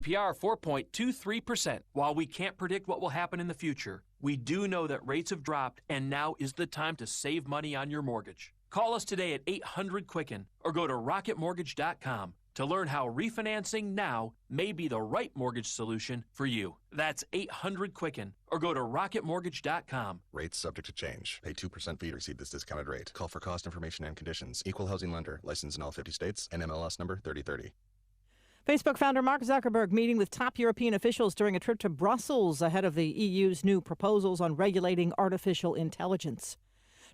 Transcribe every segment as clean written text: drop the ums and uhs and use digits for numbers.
APR 4.23%. While we can't predict what will happen in the future, we do know that rates have dropped, and now is the time to save money on your mortgage. Call us today at 800-QUICKEN or go to rocketmortgage.com to learn how refinancing now may be the right mortgage solution for you. That's 800-QUICKEN or go to rocketmortgage.com. Rates subject to change. Pay 2% fee to receive this discounted rate. Call for cost information and conditions. Equal housing lender. Licensed in all 50 states. NMLS number 3030. Facebook founder Mark Zuckerberg meeting with top European officials during a trip to Brussels ahead of the EU's new proposals on regulating artificial intelligence.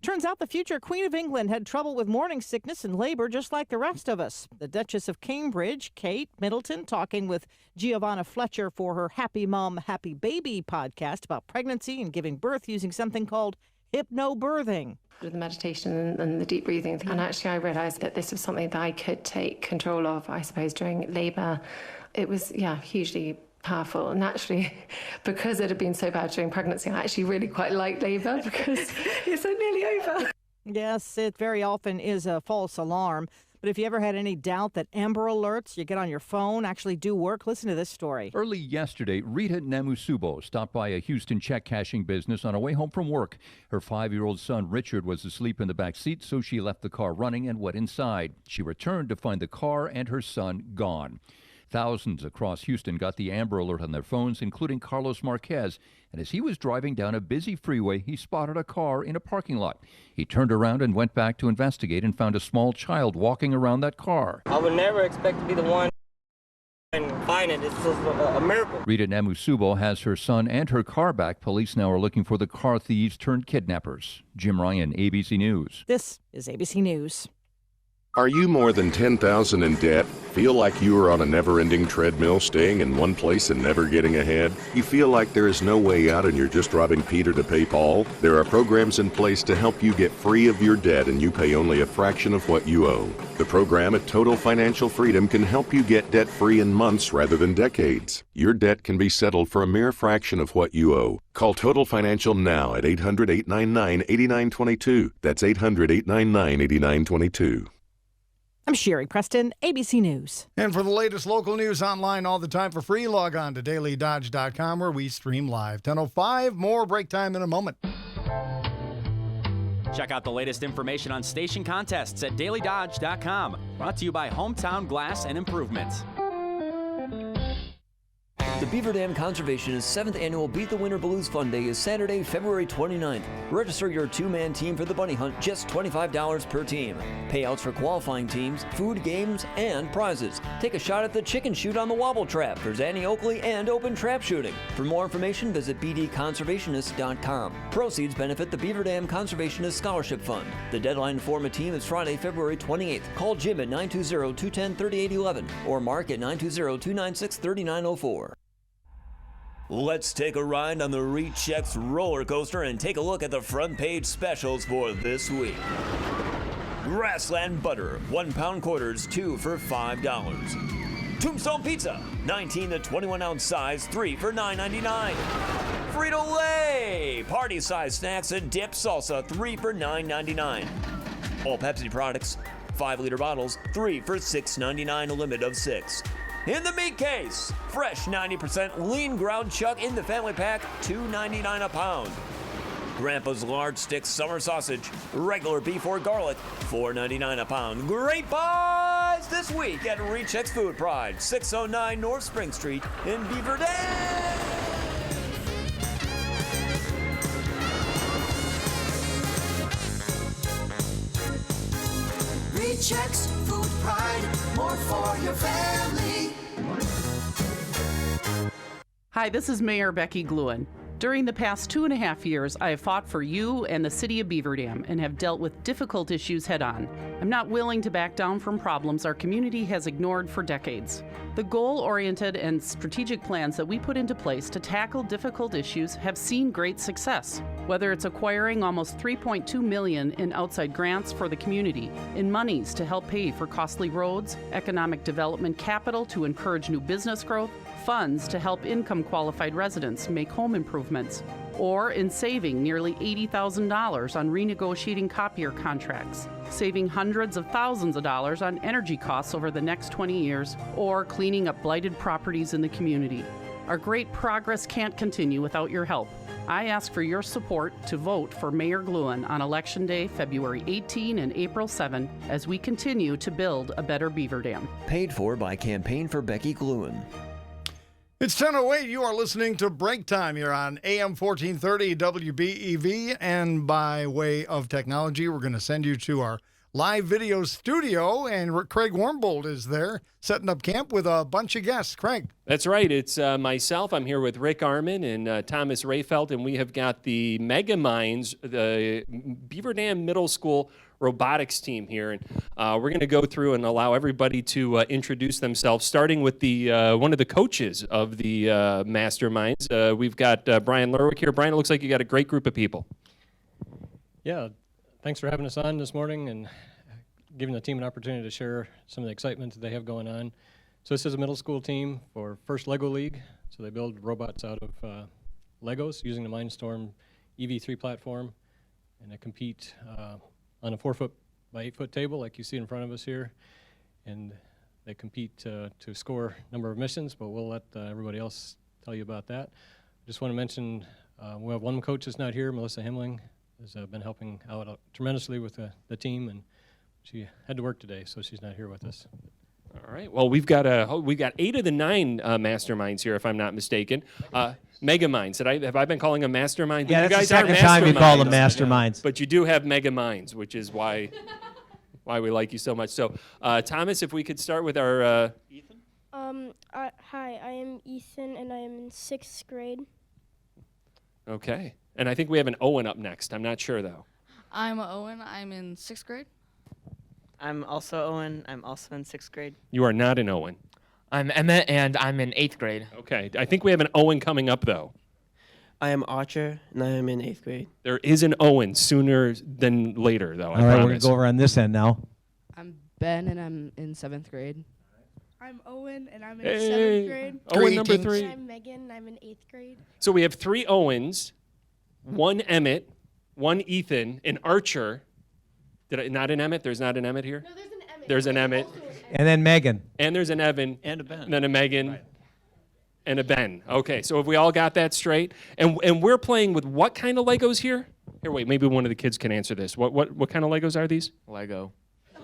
Turns out the future Queen of England had trouble with morning sickness and labor just like the rest of us. The Duchess of Cambridge, Kate Middleton, talking with Giovanna Fletcher for her Happy Mom, Happy Baby podcast about pregnancy and giving birth using something called hypnobirthing. The meditation and the deep breathing. And actually I realised that this was something that I could take control of, I suppose, during labour. It was, hugely powerful. And actually, because it had been so bad during pregnancy, I actually really quite liked labour because it's nearly over. Yes, it very often is a false alarm. But if you ever had any doubt that Amber Alerts you get on your phone actually do work, listen to this story. Early yesterday, Rita Namusubo stopped by a Houston check-cashing business on her way home from work. Her 5-year-old son, Richard, was asleep in the back seat, so she left the car running and went inside. She returned to find the car and her son gone. Thousands across Houston got the Amber Alert on their phones, including Carlos Marquez. And as he was driving down a busy freeway, he spotted a car in a parking lot. He turned around and went back to investigate and found a small child walking around that car. I would never expect to be the one and find it. It's just a miracle. Rita Namusubo has her son and her car back. Police now are looking for the car thieves turned kidnappers. Jim Ryan, ABC News. This is ABC News. Are you more than $10,000 in debt? Feel like you are on a never-ending treadmill, staying in one place and never getting ahead? You feel like there is no way out and you're just robbing Peter to pay Paul? There are programs in place to help you get free of your debt, and you pay only a fraction of what you owe. The program at Total Financial Freedom can help you get debt-free in months rather than decades. Your debt can be settled for a mere fraction of what you owe. Call Total Financial now at 800-899-8922. That's 800-899-8922. I'm Sherry Preston, ABC News. And for the latest local news online all the time for free, log on to dailydodge.com where we stream live. 10:05, more break time in a moment. Check out the latest information on station contests at dailydodge.com. Brought to you by Hometown Glass and Improvement. The Beaver Dam Conservationist 7th Annual Beat the Winter Blues Fun Day is Saturday, February 29th. Register your two-man team for the bunny hunt, just $25 per team. Payouts for qualifying teams, food, games, and prizes. Take a shot at the chicken shoot on the wobble trap for Zanny Oakley and open trap shooting. For more information, visit bdconservationist.com. Proceeds benefit the Beaver Dam Conservationist Scholarship Fund. The deadline to form a team is Friday, February 28th. Call Jim at 920-210-3811 or Mark at 920-296-3904. Let's take a ride on the Rechex roller coaster and take a look at the front page specials for this week. Grassland butter, 1 pound quarters, 2 for $5. Tombstone pizza, 19 to 21 ounce size, 3 for $9.99. Frito-Lay, party size snacks and dip salsa, 3 for $9.99. All Pepsi products, 5-liter bottles, 3 for $6.99, a limit of 6. In the meat case, fresh 90% lean ground chuck in the family pack, $2.99 a pound. Grandpa's large stick summer sausage, regular beef or garlic, $4.99 a pound. Great buys this week at Rechex Food Pride, 609 North Spring Street in Beaver Dam. Rechex Food Pride, more for your family. Hi, this is Mayor Becky Gluen. During the past 2.5 years, I have fought for you and the city of Beaver Dam and have dealt with difficult issues head-on. I'm not willing to back down from problems our community has ignored for decades. The goal-oriented and strategic plans that we put into place to tackle difficult issues have seen great success. Whether it's acquiring almost $3.2 million in outside grants for the community, in monies to help pay for costly roads, economic development capital to encourage new business growth, funds to help income-qualified residents make home improvements, or in saving nearly $80,000 on renegotiating copier contracts. saving hundreds of thousands of dollars on energy costs over the next 20 years, or cleaning up blighted properties in the community. Our great progress can't continue without your help. I ask for your support to vote for Mayor Gluin on Election Day, February 18 and April 7, as we continue to build a better beaver dam. Paid for by Campaign for Becky Gluin. It's 10:08. You are listening to Break Time. You're on AM 1430 WBEV. And by way of technology, we're going to send you to our live video studio. And Craig Warmbold is there setting up camp with a bunch of guests. Craig. That's right. It's myself. I'm here with Rick Arman and Thomas Rayfelt. And we have got the Mega Minds, the Beaver Dam Middle School robotics team here, and we're going to go through and allow everybody to introduce themselves, starting with the one of the coaches of the masterminds. We've got Brian Lerwick here. Brian, it looks like you got a great group of people. Yeah, thanks for having us on this morning and giving the team an opportunity to share some of the excitement that they have going on. So this is a middle school team for First Lego League. So they build robots out of Legos using the Mindstorm EV3 platform, and they compete on a 4-foot by 8-foot table like you see in front of us here, and they compete to score number of missions, but we'll let everybody else tell you about that. Just want to mention we have one coach that's not here, Melissa Himling, has been helping out tremendously with the team, and she had to work today, so she's not here with us. All right. Well, we've got 8 of the 9 masterminds here, if I'm not mistaken. Mega Minds. Have I been calling them masterminds? Yeah, you that's guys the second time you call them masterminds. But you do have Mega Minds, which is why we like you so much. So, Thomas, if we could start with our Ethan. Hi, I am Ethan, and I am in 6th grade. Okay. And I think we have an Owen up next. I'm not sure though. I'm Owen. I'm in 6th grade. I'm also Owen. I'm also in 6th grade. You are not an Owen. I'm Emmett, and I'm in 8th grade. Okay. I think we have an Owen coming up though. I am Archer, and I am in 8th grade. There is an Owen sooner than later though. All right, we're going to go over on this end now. I'm Ben, and I'm in 7th grade. I'm Owen, and I'm in 7th grade. Owen number 3. I'm Megan, and I'm in 8th grade. So we have 3 Owens, 1 Emmett, 1 Ethan, an Archer. Not an Emmett? There's not an Emmett here? No, there's an Emmett. There's an Emmett. And then Megan. And there's an Evan. And a Ben. And then a Megan. Right. And a Ben. Okay, so have we all got that straight? And we're playing with what kind of Legos here? Here, wait, maybe one of the kids can answer this. What kind of Legos are these? Lego.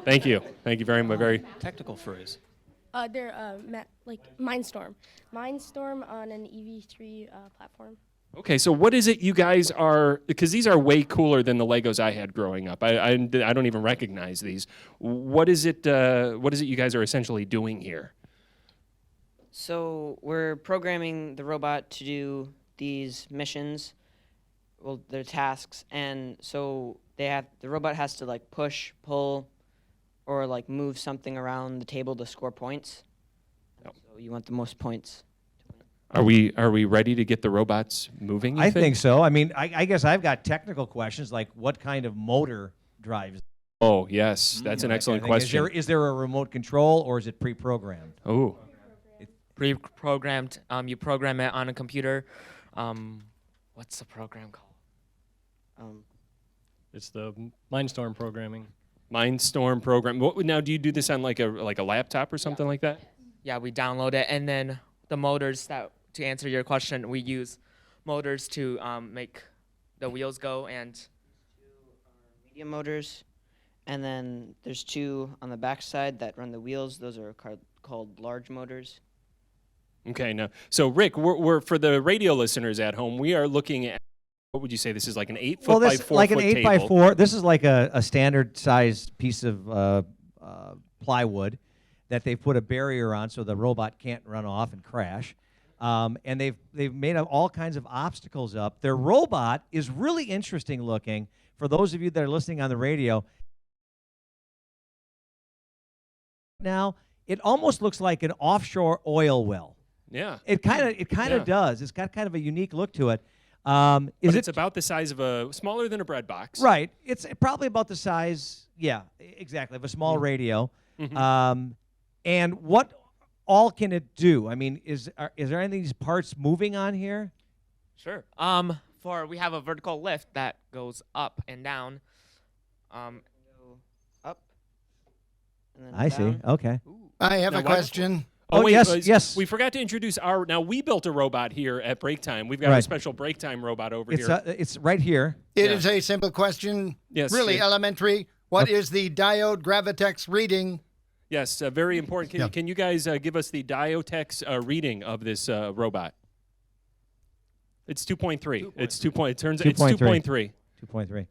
Thank you. Thank you very much. Very technical phrase. They're like Mindstorm. Mindstorm on an EV3 platform. Okay, so what is it you guys are, because these are way cooler than the Legos I had growing up. I don't even recognize these. What is it you guys are essentially doing here? So we're programming the robot to do these missions, well, their tasks, and so the robot has to like push, pull, or like move something around the table to score points. Oh. So you want the most points. Are we ready to get the robots moving? I think so. I mean, I guess I've got technical questions like what kind of motor drives? Oh, yes. That's an excellent question. Is there a remote control or is it pre-programmed? Oh. Pre-programmed. You program it on a computer. What's the program called? It's the Mindstorm programming. Mindstorm program. Now, do you do this on like a laptop or something like that? Yeah, we download it, and then the motors that, to answer your question, we use motors to make the wheels go, and 2 medium motors, and then there's 2 on the back side that run the wheels. Those are called large motors. Okay, now, so Rick, we're for the radio listeners at home, we are looking at, what would you say, this is like an 8-foot by 4-foot table? Like an 8 by 4. This is like a standard size piece of plywood that they've put a barrier on so the robot can't run off and crash. And they've made all kinds of obstacles up. Their robot is really interesting looking. For those of you that are listening on the radio, now it almost looks like an offshore oil well. Yeah. It kind of does. It's got kind of a unique look to it. It's about the size of smaller than a bread box. Right. It's probably about the size, yeah, exactly, of a small radio. Mm-hmm. And what all can it do? I mean, is there any of these parts moving on here? Sure. We have a vertical lift that goes up and down. and then I see. down. Okay. I have Now, a why- question. Oh, wait, yes, yes. We forgot to introduce our. Now we built a robot here at Breaktime. We've got a Right. special Breaktime robot over It's here. it's right here. It is a simple question. Yes, Really yeah. elementary. What is the diode Gravitex reading? Yes, very important. Can you guys give us the Diotex reading of this robot? It's 2.3. It's 2. It turns. It's 2.3. 2.3.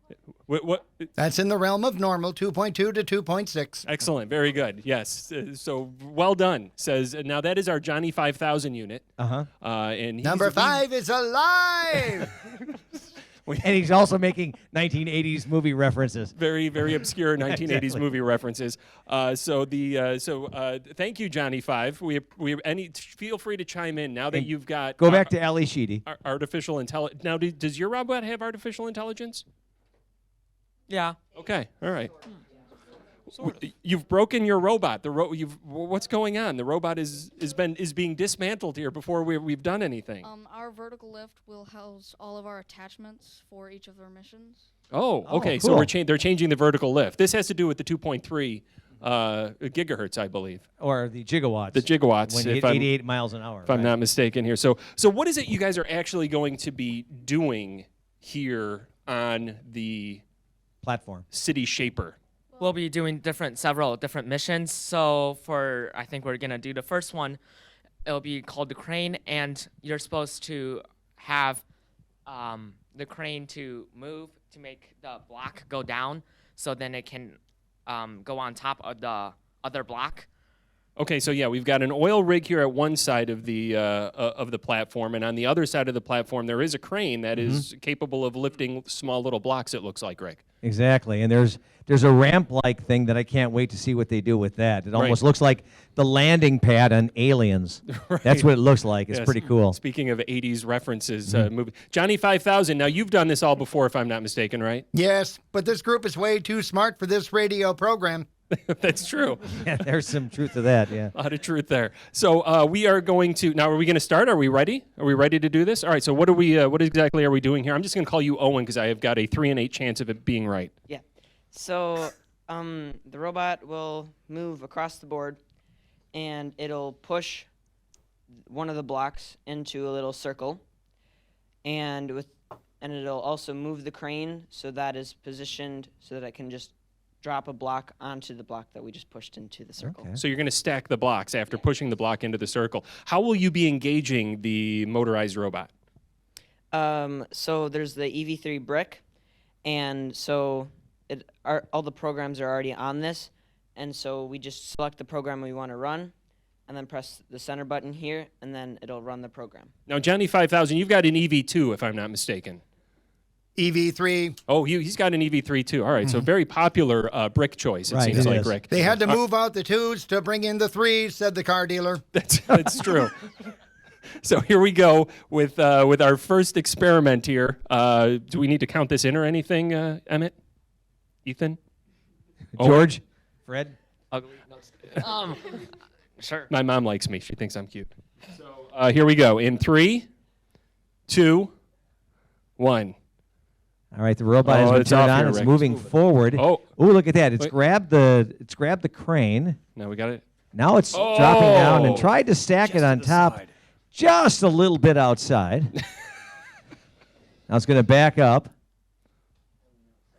What? That's in the realm of normal, 2.2 to 2.6. Excellent. Very good. Yes. So well done. Says now that is our Johnny 5000 unit. Uh-huh. And Number 5 is alive. And he's also making 1980s movie references. Very, very obscure 1980s Exactly. movie references. Thank you, Johnny 5. Feel free to chime in now that you've got. Go back to Ali Sheedy. Artificial intelligence. Now, does your robot have artificial intelligence? Yeah. Okay. All right. You've broken your robot. What's going on? The robot is being dismantled here before we've done anything. Our vertical lift will house all of our attachments for each of their missions. Oh, okay. cool. So they're changing the vertical lift. This has to do with the 2.3 gigahertz, I believe. Or the gigawatts. The gigawatts. When you hit 88 miles an hour. If I'm not mistaken here. So what is it you guys are actually going to be doing here on the platform? City Shaper. We'll be doing several different missions. So I think we're gonna do the first one. It'll be called the crane, and you're supposed to have the crane to move to make the block go down, so then it can go on top of the other block. Okay, so yeah, we've got an oil rig here at one side of the platform, and on the other side of the platform, there is a crane that is capable of lifting small little blocks. It looks like, Rick. Exactly, and there's a ramp-like thing that I can't wait to see what they do with that. It almost looks like the landing pad on Aliens. Right. That's what it looks like. It's Yes. pretty cool. Speaking of 80s references, movie Johnny 5000. Now you've done this all before, if I'm not mistaken, right? Yes, but this group is way too smart for this radio program. That's true. Yeah, there's some truth to that, yeah. A lot of truth there. So we are going to now. Are we going to start? Are we ready? Are we ready to do this? All right. So what exactly are we doing here? I'm just going to call you Owen because I have got a 3 in 8 chance of it being right. Yeah. So the robot will move across the board, and it'll push one of the blocks into a little circle, and it'll also move the crane so that is positioned so that it can just drop a block onto the block that we just pushed into the circle. Okay. So you're going to stack the blocks after pushing the block into the circle. How will you be engaging the motorized robot? So there's the EV3 brick, and so all the programs are already on this, and so we just select the program we want to run, and then press the center button here, and then it'll run the program. Now, Johnny 5000, you've got an EV2, if I'm not mistaken. EV3. Oh, he's got an EV3 too. All right, so very popular brick choice, it seems like, Rick. They had to move out the 2s to bring in the 3s, said the car dealer. That's true. So here we go with our first experiment here. Do we need to count this in or anything, Emmett? Ethan? George? Fred? Ugly. Sure. My mom likes me. She thinks I'm cute. So here we go. In 3, 2, 1. All right, the robot has been it's turned off on. here, It's Rick. moving forward. Oh. Ooh, look at that. It's Wait. grabbed the crane. Now we got it. Now it's dropping down and tried to stack it on top just a little bit outside. Now it's going to back up.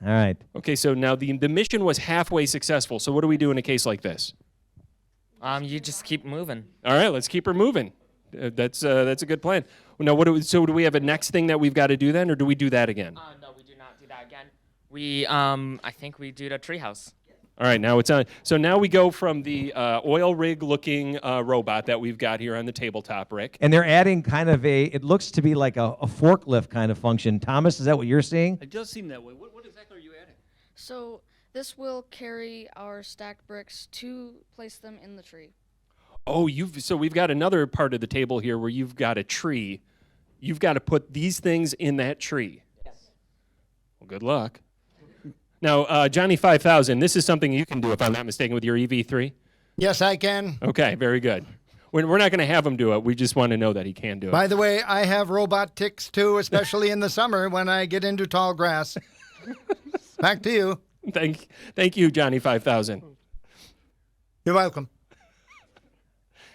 All right. Okay, so now the mission was halfway successful. So what do we do in a case like this? You just keep moving. All right, let's keep her moving. That's a good plan. Now, do we have a next thing that we've got to do then, or do we do that again? No, we do not do that again. I think we do the treehouse. All right, now it's on. So now we go from the oil rig-looking robot that we've got here on the tabletop, Rick. And they're adding kind of it looks to be like a forklift kind of function. Thomas, is that what you're seeing? It does seem that way. What exactly are you adding? So this will carry our stacked bricks to place them in the tree. Oh, so we've got another part of the table here where you've got a tree. You've got to put these things in that tree. Yes. Well, good luck. Now, Johnny 5000, this is something you can do, if I'm not mistaken, with your EV3? Yes, I can. Okay, very good. We're not going to have him do it. We just want to know that he can do it. By the way, I have robot ticks too, especially in the summer when I get into tall grass. Back to you. Thank you, Johnny 5000. You're welcome.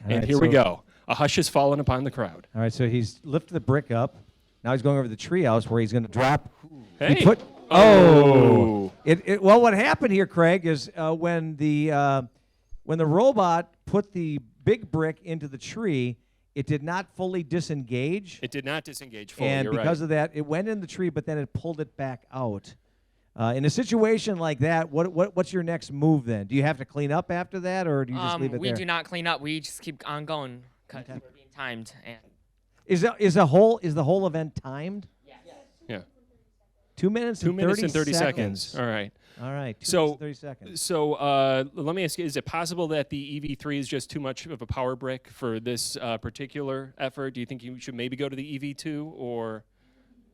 And right, here we so- go. A hush has fallen upon the crowd. All right, so he's lifted the brick up. Now he's going over the treehouse where he's going to drop. Hey. He put. Oh. Well, what happened here, Craig, is when the robot put the big brick into the tree, it did not fully disengage. It did not disengage fully. And You're because right. of that, it went in the tree, but then it pulled it back out. In a situation like that, what's your next move then? Do you have to clean up after that, or do you just leave it we there? do not clean up. We just keep on going because we're being timed. And Is the whole event timed? Yeah. 2 minutes. 2 and minutes 30 and 30 seconds. All right. All right. 2 So, minutes and 30 seconds. so let me ask you: is it possible that the EV3 is just too much of a power brick for this particular effort? Do you think you should maybe go to the EV2 or?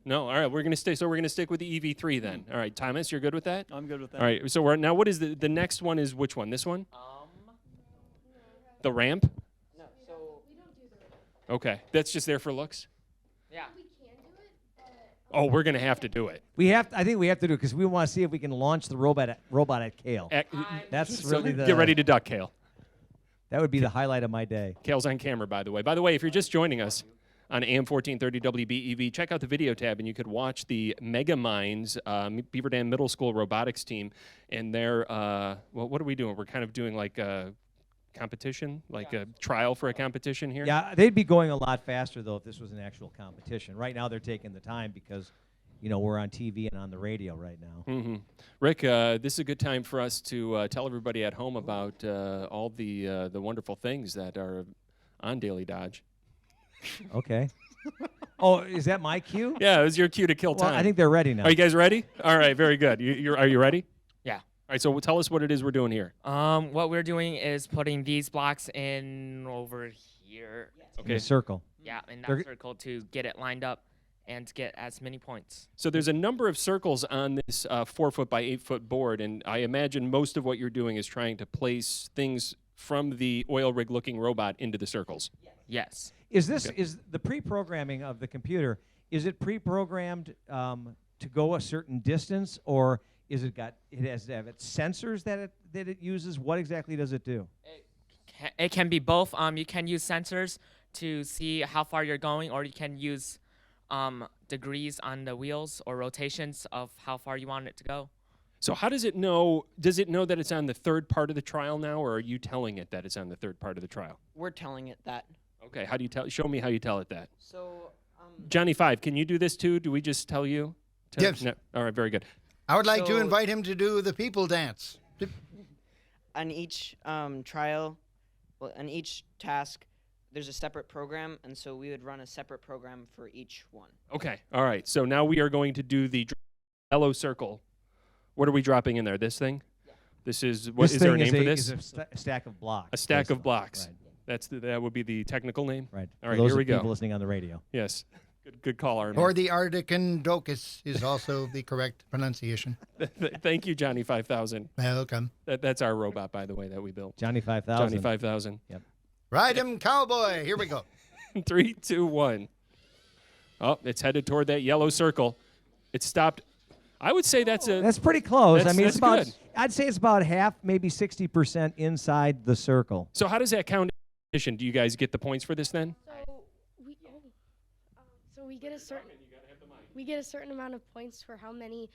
No. All right. We're gonna stay. So we're gonna stick with the EV3 then. All right, Thomas, you're good with that? I'm good with that. All right. So we're now. What is the next one? Is which one? This one? The ramp. No, so Okay. That's just there for looks. Yeah. Oh, we're gonna have to do it. I think we have to do it because we want to see if we can launch the robot at Kale. That's So really the. get ready to duck, Kale. That would be the highlight of my day. Kale's on camera, by the way. By the way, if you're just joining us on AM 1430 WBEV, check out the video tab, and you could watch the Mega Minds Beaver Dam Middle School robotics team. And they're, well, what are we doing? We're kind of doing like a competition, like a trial for a competition here? Yeah, they'd be going a lot faster, though, if this was an actual competition. Right now, they're taking the time because, we're on TV and on the radio right now. Mm-hmm. Rick, this is a good time for us to tell everybody at home about all the wonderful things that are on Daily Dodge. Okay. Oh, is that my cue? Yeah, it was your cue to kill Well, time. I think they're ready now. Are you guys ready? All right, very good. Are you ready? Yeah. All right, so tell us what it is we're doing here. What we're doing is putting these blocks in over here. In a circle. Yeah, in They're- that circle to get it lined up and get as many points. So there's a number of circles on this 4 foot by 8 foot board, and I imagine most of what you're doing is trying to place things from the oil rig looking robot into the circles. Yes. Is the pre-programming of the computer, is it pre-programmed to go a certain distance, or is it has to have its sensors that it uses? What exactly does it do? It can be both. You can use sensors to see how far you're going, or you can use degrees on the wheels or rotations of how far you want it to go. So how does it know? Does it know that it's on the third part of the trial now, or are you telling it that it's on the third part of the trial? we're telling it that. Okay, how do you tell? Show me how you tell it that. So Johnny Five, can you do this too? Do we just tell you? Yes. No. All right, very good. I would like to So- invite him to do the people dance. on each trial, well, on each task, there's a separate program, and so we would run a separate program for each one. Okay, all right. So now we are going to do the yellow circle. What are we dropping in there? This thing? Yeah. This is what? This Is there a thing name for this? is a stack of blocks. A stack of basically. blocks. Right. That would be the technical name. Right. All For right. those Here we people go. listening on the radio. Yes. Good call, Armin. Or the Ardicendocus is also the correct pronunciation. Thank you, Johnny 5000. Welcome. That's our robot, by the way, that we built. Johnny 5000. Johnny 5000. Yep. Ride him, cowboy. Here we go. 3, 2, 1. Oh, it's headed toward that yellow circle. It stopped. I would say that's pretty close. That's, I mean, that's it's about. good. I'd say it's about half, maybe 60% inside the circle. So how does that count? Do you guys get the points for this then? So we get a certain. We get a certain amount of points for how many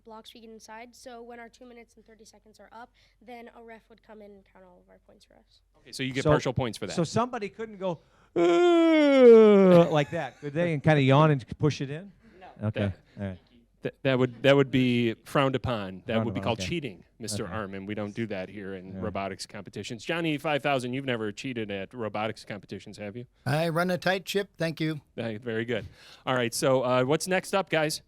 blocks we get inside. So when our 2 minutes and 30 seconds are up, then a ref would come in and count all of our points for us. Okay, so you get partial points for that. So somebody couldn't go like that, could they? And kind of yawn and push it in? No. Okay. All right. That would be frowned upon. That Frowned would be upon, called okay. cheating, Mr. Okay. Armin. We don't do that here in Yeah. robotics competitions. Johnny 5000, you've never cheated at robotics competitions, have you? I run a tight ship. Thank you. Very good. All right, so what's next up, guys?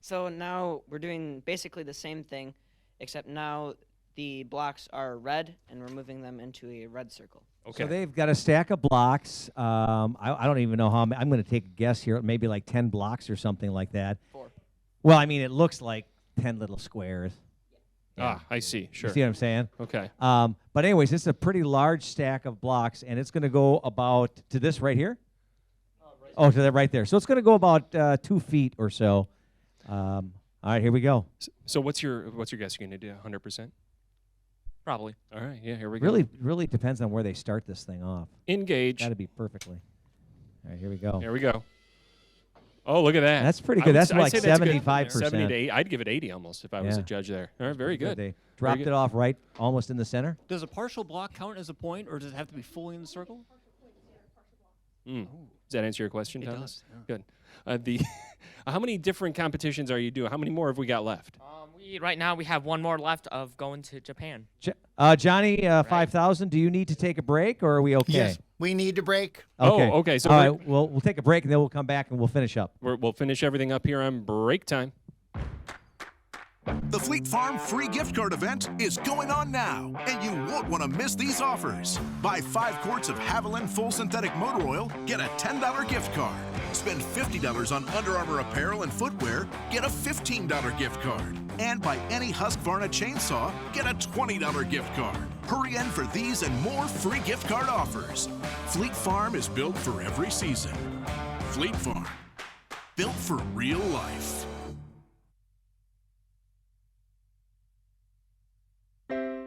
So now we're doing basically the same thing, except now the blocks are red, and we're moving them into a red circle. Okay. So they've got a stack of blocks. I don't even know how many. I'm going to take a guess here. Maybe like 10 blocks or something like that. 4. Well, I mean, it looks like 10 little squares. Ah, I see. Sure. You see what I'm saying? Okay. But anyways, it's a pretty large stack of blocks, and it's going to go about to this right here. Oh, to that right there. So it's going to go about 2 feet or so. All right, here we go. So what's your guess? You're going to do 100%? Probably. All right, yeah, here we go. Really depends on where they start this thing off. Engage. Got to be perfectly. All right, here we go. Here we go. Oh, look at that. That's pretty good. That's like 75%. 70 to 8. I'd give it 80 almost if I was a judge there. All right, very good. They dropped it off right almost in the center. Does a partial block count as a point, or does it have to be fully in the circle? Does that answer your question, Thomas? Does, yeah. Good. How many different competitions are you doing? How many more have we got left? Right now we have one more left of going to Japan. Johnny, 5,000. Do you need to take a break, or are we okay? Yes, we need to break. Okay. Oh, okay. So all right, we'll take a break, and then we'll come back and we'll finish up. We'll finish everything up here on break time. The Fleet Farm free gift card event is going on now, and you won't want to miss these offers. Buy 5 quarts of Haviland Full Synthetic Motor Oil, get a $10 gift card. Spend $50 on Under Armour apparel and footwear, get a $15 gift card. And buy any Husqvarna chainsaw, get a $20 gift card. Hurry in for these and more free gift card offers. Fleet Farm is built for every season. Fleet Farm, built for real life.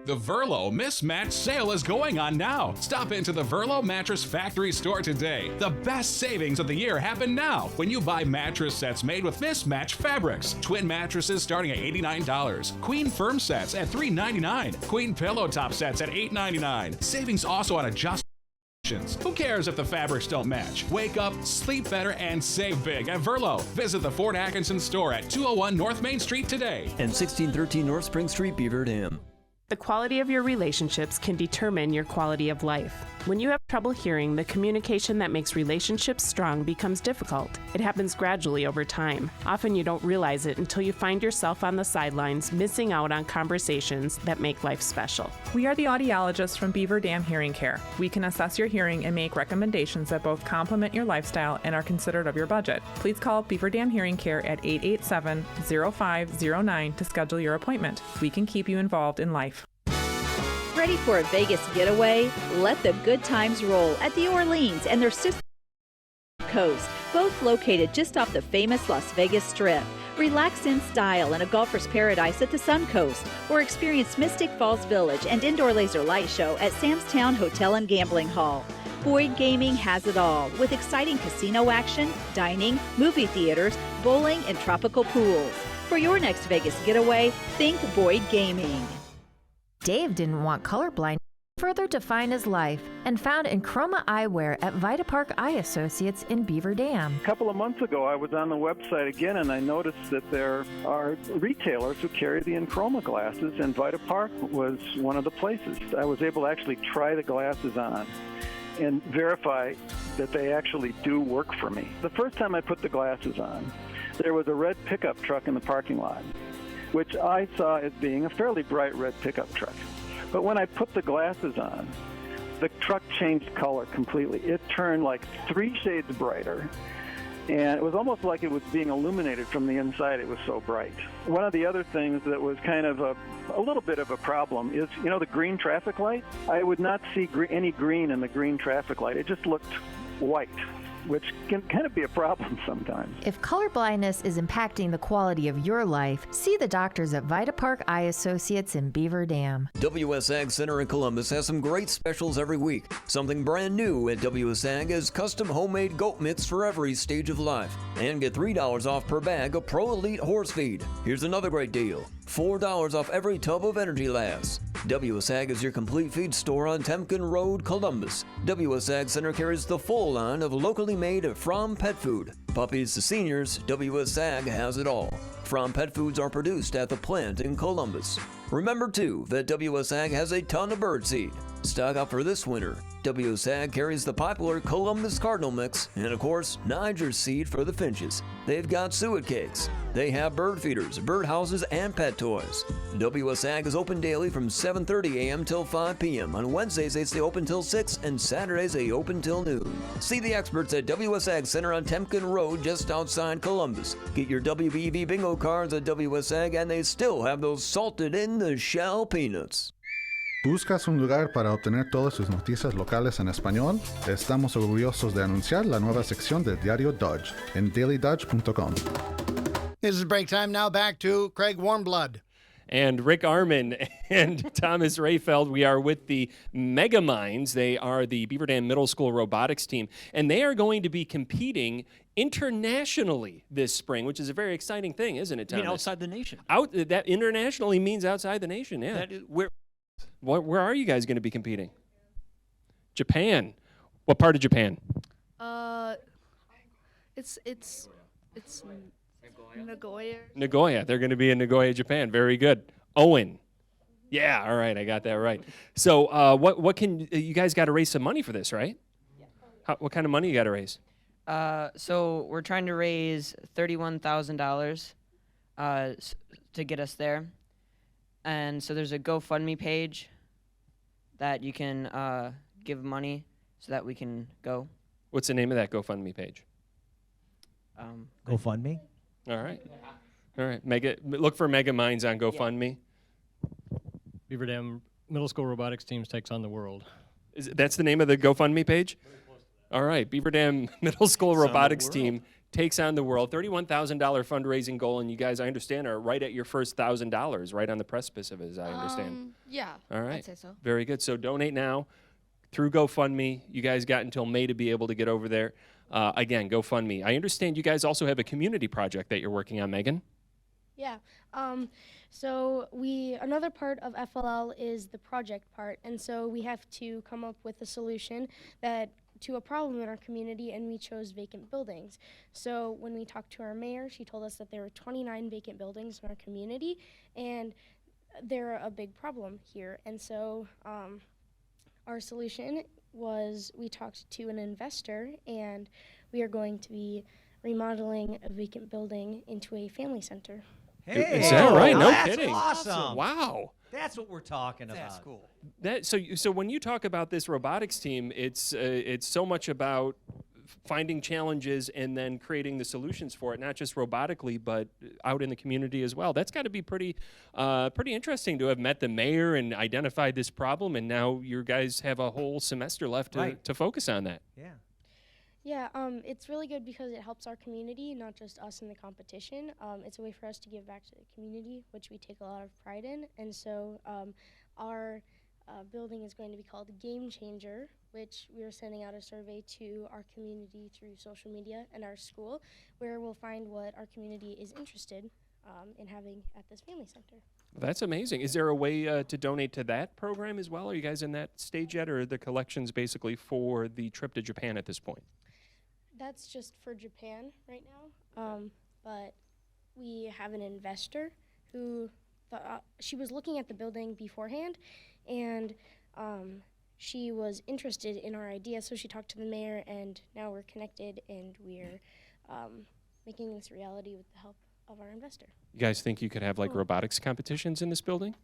The Verlo Mismatch Sale is going on now. Stop into the Verlo Mattress Factory store today. The best savings of the year happen now when you buy mattress sets made with mismatched fabrics. Twin mattresses starting at $89. Queen firm sets at $399. Queen pillow top sets at $899. Savings also on adjustments. Who cares if the fabrics don't match? Wake up, sleep better, and save big at Verlo. Visit the Fort Atkinson store at 201 North Main Street today. And 1613 North Spring Street, Beaver Dam. The quality of your relationships can determine your quality of life. When you have trouble hearing, the communication that makes relationships strong becomes difficult. It happens gradually over time. Often you don't realize it until you find yourself on the sidelines, missing out on conversations that make life special. We are the audiologists from Beaver Dam Hearing Care. We can assess your hearing and make recommendations that both complement your lifestyle and are considerate of your budget. Please call Beaver Dam Hearing Care at 887-0509 to schedule your appointment. We can keep you involved in life. Ready for a Vegas getaway? Let the good times roll at the Orleans and their sister coast, both located just off the famous Las Vegas Strip. Relax in style in a golfer's paradise at the Sun Coast, or experience Mystic Falls Village and indoor laser light show at Sam's Town Hotel and Gambling Hall. Boyd Gaming has it all, with exciting casino action, dining, movie theaters, bowling, and tropical pools. For your next Vegas getaway, think Boyd Gaming. Dave didn't want colorblind further define his life and found Enchroma Eyewear at Vita Park Eye Associates in Beaver Dam. A couple of months ago, I was on the website again, and I noticed that there are retailers who carry the Enchroma glasses, and Vita Park was one of the places. I was able to actually try the glasses on and verify that they actually do work for me. The first time I put the glasses on, there was a red pickup truck in the parking lot, which I saw as being a fairly bright red pickup truck. But when I put the glasses on, the truck changed color completely. It turned like 3 shades brighter, and it was almost like it was being illuminated from the inside. It was so bright. One of the other things that was kind of a little bit of a problem is, you know, the green traffic light? I would not see any green in the green traffic light. It just looked white, which can kind of be a problem sometimes. If color blindness is impacting the quality of your life, see the doctors at Vita Park Eye Associates in Beaver Dam. WS Ag Center in Columbus has some great specials every week. Something brand new at WS Ag is custom homemade goat mitts for every stage of life. And get $3 off per bag of Pro Elite horse feed. Here's another great deal. $4 off every tub of Energy Lass. WS Ag is your complete feed store on Temkin Road, Columbus. WS Ag Center carries the full line of locally made From Pet Food. Puppies to seniors, WS Ag has it all. From Pet Foods are produced at the plant in Columbus. Remember, too, that WS Ag has a ton of birdseed. Stock up for this winter. WS Ag carries the popular Columbus Cardinal Mix and, of course, Niger seed for the finches. They've got suet cakes. They have bird feeders, bird houses, and pet toys. WS Ag is open daily from 7:30 a.m. till 5 p.m. On Wednesdays, they stay open till 6, and Saturdays, they open till noon. See the experts at WS Ag Center on Temkin Road, just outside Columbus. Get your WBEV bingo cards at WS Ag, and they still have those salted in the shell peanuts. ¿Buscas un lugar para obtener todas sus noticias locales en español? Estamos orgullosos de anunciar la nueva sección del diario Dodge en dailydodge.com. This is break time. Now back to Craig Warmblood. and Rick Armin and Thomas Rayfeld. We are with the Mega Minds. They are the Beaver Dam Middle School robotics team, and they are going to be competing internationally this spring, which is a very exciting thing, isn't it, I Thomas? mean, outside the nation. That internationally means outside the nation, yeah. That is, where Where are you guys going to be competing? Japan. What part of Japan? It's Nagoya. Nagoya. They're going to be in Nagoya, Japan. Very good. Owen. Yeah, all right, I got that right. So what can you guys got to raise some money for this, right? Yeah. What kind of money you got to raise? So we're trying to raise $31,000 to get us there. And so there's a GoFundMe page that you can give money so that we can go. What's the name of that GoFundMe page? GoFundMe? All right. All right. Look for Mega Minds on GoFundMe. Beaver Dam Middle School Robotics Teams takes on the world. That's the name of the GoFundMe page? All right. Beaver Dam Middle School Robotics Team takes on the world. $31,000 fundraising goal, and you guys, I understand, are right at your first $1,000, right on the precipice of it, as I understand. Yeah. All right. I'd say so. Very good. So donate now through GoFundMe. You guys got until May to be able to get over there. Again, GoFundMe. I understand you guys also have a community project that you're working on, Megan. Yeah. So another part of FLL is the project part, and so we have to come up with a solution to a problem in our community, and we chose vacant buildings. So when we talked to our mayor, she told us that there were 29 vacant buildings in our community, and they're a big problem here. And so our solution was we talked to an investor, and we are going to be remodeling a vacant building into a family center. Hey, is that right? No that's kidding. Awesome. Wow. That's what we're talking about. That's cool. So when you talk about this robotics team, it's so much about finding challenges and then creating the solutions for it, not just robotically, but out in the community as well. That's got to be pretty interesting to have met the mayor and identified this problem, and now you guys have a whole semester left to focus on that. Yeah. Yeah, it's really good because it helps our community, not just us in the competition. It's a way for us to give back to the community, which we take a lot of pride in. And so our building is going to be called Game Changer, which we are sending out a survey to our community through social media and our school, where we'll find what our community is interested in having at this family center. That's amazing. Is there a way to donate to that program as well? Are you guys in that stage yet, or are the collections basically for the trip to Japan at this point? That's just for Japan right now, but we have an investor who she was looking at the building beforehand, and she was interested in our idea, so she talked to the mayor, and now we're connected, and we're making this reality with the help of our investor. You guys think you could have like robotics competitions in this building?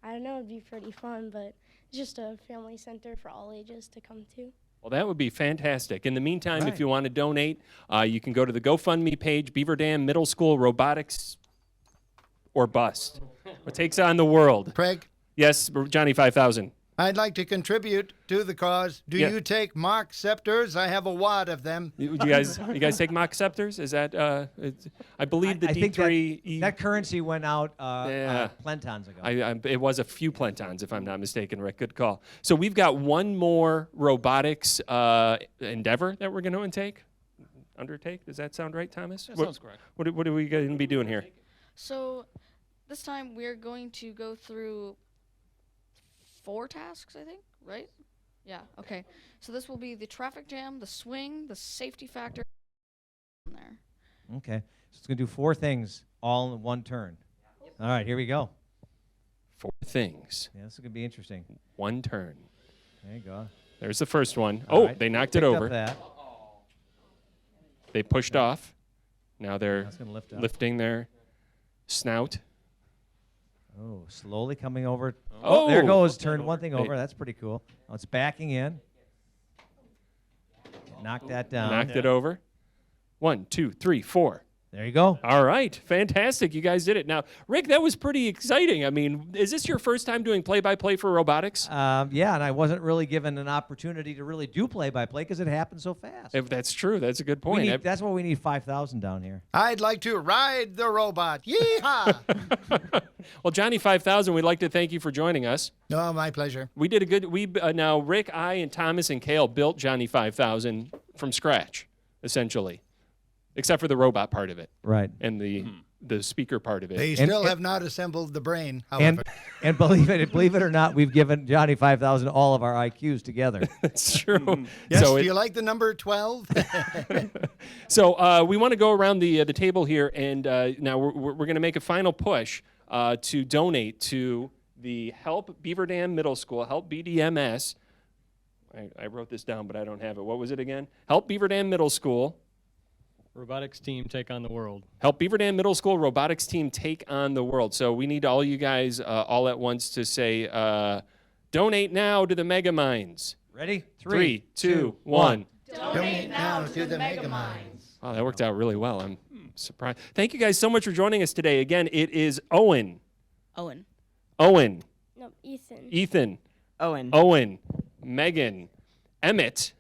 I don't know, it'd be pretty fun, but it's just a family center for all ages to come to. Well, that would be fantastic. In the meantime, if you want to donate, you can go to the GoFundMe page, Beaver Dam Middle School Robotics or Bust. What takes on the world? Craig? Yes, Johnny 5000. I'd like to contribute to the cause. Do you take mock scepters? I have a wad of them. You guys take mock scepters? Is that, I believe the I think D3... that currency went out plentons ago. It was a few plentons, if I'm not mistaken, Rick. Good call. So we've got one more robotics endeavor that we're going to undertake. Does that sound right, Thomas? That sounds correct. What are we going to be doing here? So this time we're going to go through 4 tasks, I think, right? Yeah, okay. So this will be the traffic jam, the swing, the safety factor there. Okay. So it's going to do 4 things all in one turn. All right, here we go. 4 things. Yeah, this is going to be interesting. One turn. There you go. There's the first one. All Oh, right. they knocked it Picked up over. that. They pushed off. Now they're That's gonna lift up. lifting their snout. Oh, slowly coming over. Oh, there goes. Turned one thing over. That's pretty cool. Oh, it's backing in. Knocked that down. Knocked it over. 1, 2, 3, 4. There you go. All right. Fantastic. You guys did it. Now, Rick, that was pretty exciting. I mean, is this your first time doing play-by-play for robotics? Yeah, and I wasn't really given an opportunity to really do play-by-play because it happened so fast. If that's true. That's a good point. That's why we need 5,000 down here. I'd like to ride the robot. Yeehaw! Well, Johnny 5000, we'd like to thank you for joining us. Oh, my pleasure. We did a good. Now Rick, I, and Thomas and Kale built Johnny 5000 from scratch, essentially, except for the robot part of it, right, and the speaker part of it. They still have not assembled the brain, however. And believe it or not, we've given Johnny 5000 all of our IQs together. That's true. Yes. So do you like the number 12? So we want to go around the table here, and now we're going to make a final push to donate to the Help Beaver Dam Middle School, Help BDMS. I wrote this down, but I don't have it. What was it again? Help Beaver Dam Middle School. Robotics team take on the world. Help Beaver Dam Middle School robotics team take on the world. So we need all you guys all at once to say, donate now to the Mega Minds. Ready? 3, 2, 1. Donate now to the Mega Minds. Wow, that worked out really well. I'm surprised. Thank you guys so much for joining us today. Again, it is Owen. Owen. No, Ethan. Ethan. Owen. Megan. Emmett.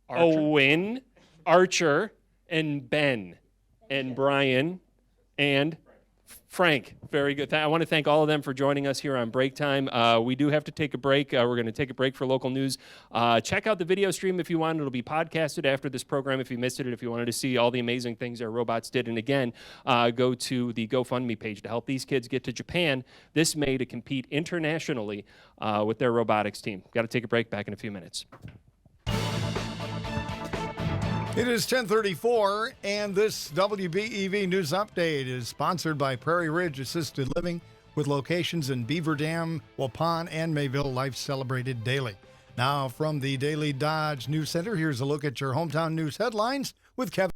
Owen. Archer. And Ben. And Brian. And Frank. Very good. I want to thank all of them for joining us here on Break Time. We do have to take a break. We're going to take a break for local news. Check out the video stream if you want. It'll be podcasted after this program if you missed it. If you wanted to see all the amazing things our robots did. And again, go to the GoFundMe page to help these kids get to Japan this May to compete internationally with their robotics team. Got to take a break. Back in a few minutes. It is 10:34, and this WBEV News Update is sponsored by Prairie Ridge Assisted Living, with locations in Beaver Dam, Waupun, and Mayville. Life celebrated daily. Now, from the Daily Dodge News Center, here's a look at your hometown news headlines with Kevin.